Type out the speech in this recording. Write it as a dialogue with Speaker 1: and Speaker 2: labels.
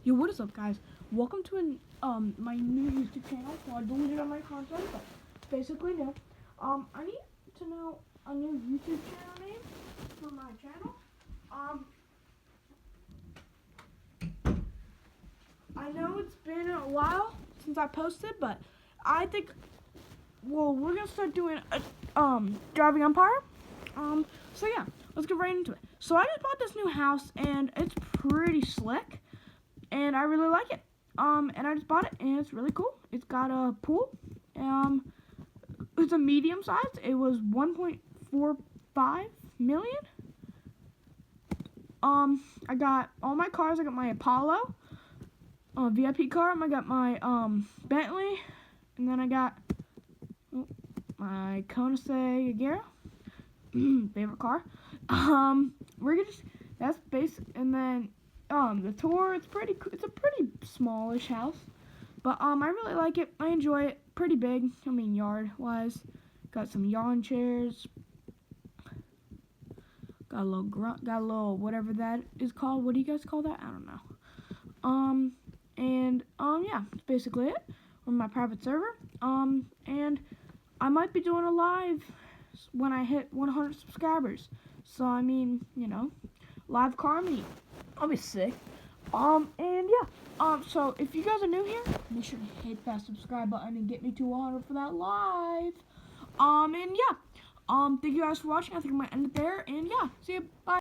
Speaker 1: Yo, what is up, guys? Welcome to my new YouTube channel. Well, I deleted all my content, but it's basically new. I need to know a new YouTube channel name for my channel. I know it's been a while since I posted, but I think, well, we're gonna start doing Driving Empire. So yeah, let's get right into it. So I just bought this new house, and it's pretty slick, and I really like it. And I just bought it, and it's really cool. It's got a pool. It's a medium size. It was 1.45 million. I got all my cars. I got my Apollo, VIP car. I got my Bentley, and then I got my Koenigsegg Agera, favorite car. That's basic, and then the tour. It's a pretty smallish house, but I really like it. I enjoy it. Pretty big. I mean, yard wise, got some yawn chairs. Got a little whatever that is called. What do you guys call that? I don't know. Yeah, that's basically it on my private server. And I might be doing a live when I hit 100 subscribers. So I mean, you know, live car meet. I'll be sick. So if you guys are new here, make sure to hit that subscribe button and get me to 100 for that live. Thank you guys for watching. I think I might end it there. And yeah, see you. Bye.